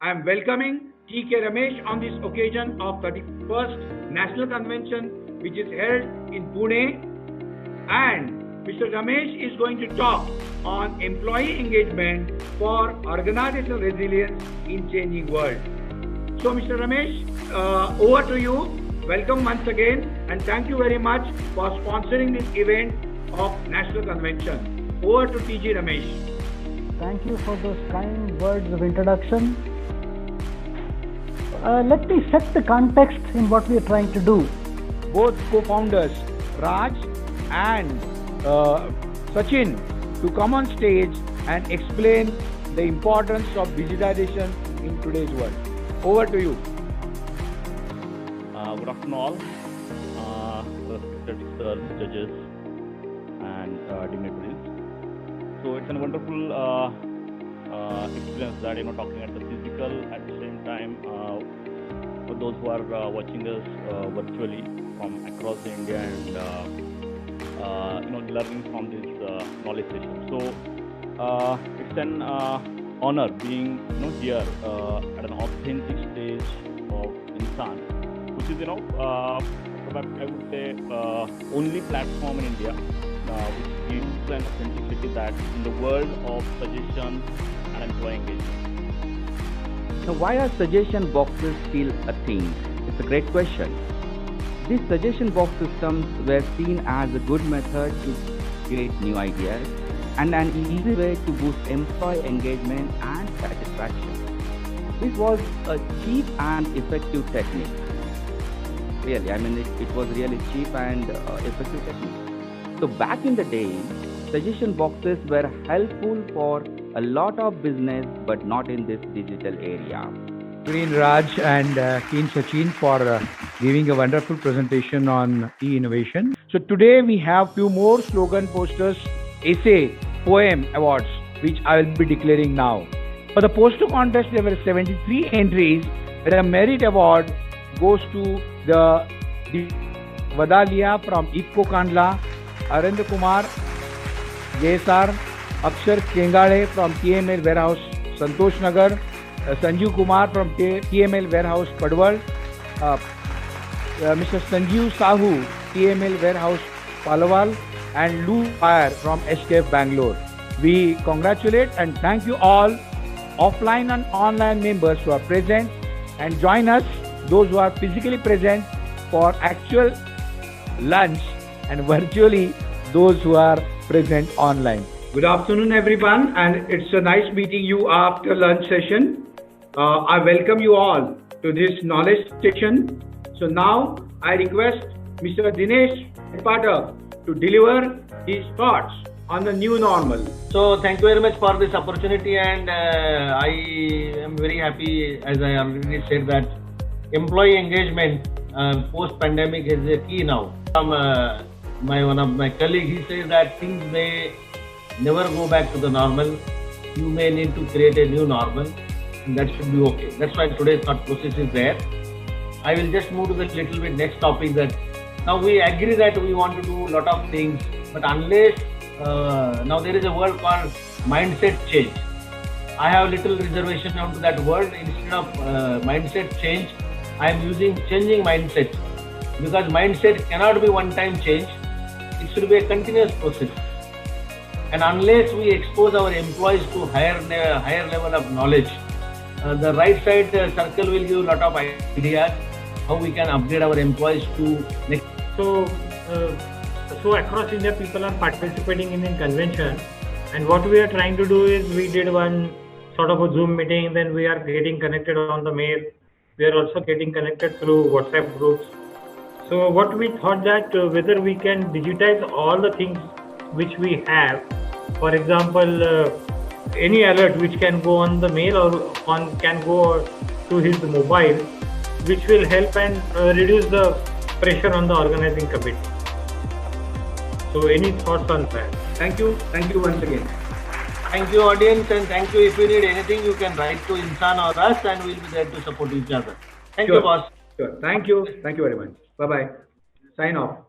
I am welcoming T.K. Ramesh on this occasion of 31st National Convention which is held in Pune, and Mr. Ramesh is going to talk on employee engagement for organizational resilience in changing world. So Mr. Ramesh, over to you. Welcome once again and thank you very much for sponsoring this event of National Convention. Over to T.G. Ramesh. Thank you for those kind words of introduction. Let me set the context in what we are trying to do. Both co-founders, Raj and Sachin, to come on stage and explain the importance of digitization in today's world. Over to you. Good afternoon all, respected sirs, judges and dignitaries. So it's a wonderful experience that talking at the physical at the same time for those who are watching us virtually from across India and learning from this knowledge session. So it's an honor being here at an authentic stage of Insan, which is probably I would say only platform in India which gives an authenticity that in the world of suggestion and employee engagement. Now, why are suggestion boxes still a thing? It's a great question. These suggestion box systems were seen as a good method to create new ideas and an easy way to boost employee engagement and satisfaction. This was a cheap and effective technique. Really, it was really cheap and effective technique. So back in the day, suggestion boxes were helpful for a lot of business, but not in this digital area. Green Raj and Keen Sachin for giving a wonderful presentation on e-innovation. So today we have few more slogan posters, essay, poem awards, which I will be declaring now. For the poster contest, there were 73 entries. The merit award goes to the Vadalia from IFCO Kandla, Arendra Kumar JSR, Akshar Kengale from TML Warehouse Santosh Nagar, Sanjeev Kumar from TML Warehouse Padwal, Mr. Sanjeev Sahu, TML Warehouse Palwal, and Lou Fire from SKF Bangalore. We congratulate and thank you all offline and online members who are present, and join us, those who are physically present, for actual lunch, and virtually those who are present online. Good afternoon everyone, and it's a nice meeting you after lunch session. I welcome you all to this knowledge session. So now I request Mr. Dinesh Pathak to deliver his thoughts on the new normal. So thank you very much for this opportunity, and I am very happy, as I already said, that employee engagement post-pandemic is a key now. From one of my colleagues, he says that things may never go back to the normal. You may need to create a new normal, and that should be okay. That's why today's thought process is there. I will just move to the little bit next topic, that now we agree that we want to do a lot of things, but unless now there is a word called mindset change. I have little reservation onto that word. Instead of mindset change, I am using changing mindset, because mindset cannot be one-time change. It should be a continuous process. And unless we expose our employees to higher level of knowledge, the right side circle will give a lot of ideas how we can upgrade our employees to next. So across India, people are participating in the convention, and what we are trying to do is we did one sort of a Zoom meeting, then we are getting connected on the mail. We are also getting connected through WhatsApp groups. So what we thought that whether we can digitize all the things which we have, for example, any alert which can go on the mail or can go to his mobile, which will help and reduce the pressure on the organizing committee. So any thoughts on that? Thank you once again. Thank you audience, and thank you. If you need anything, you can write to Insan or us, and we'll be there to support each other. Thank you, boss. Sure. Thank you very much. Bye bye. Sign off.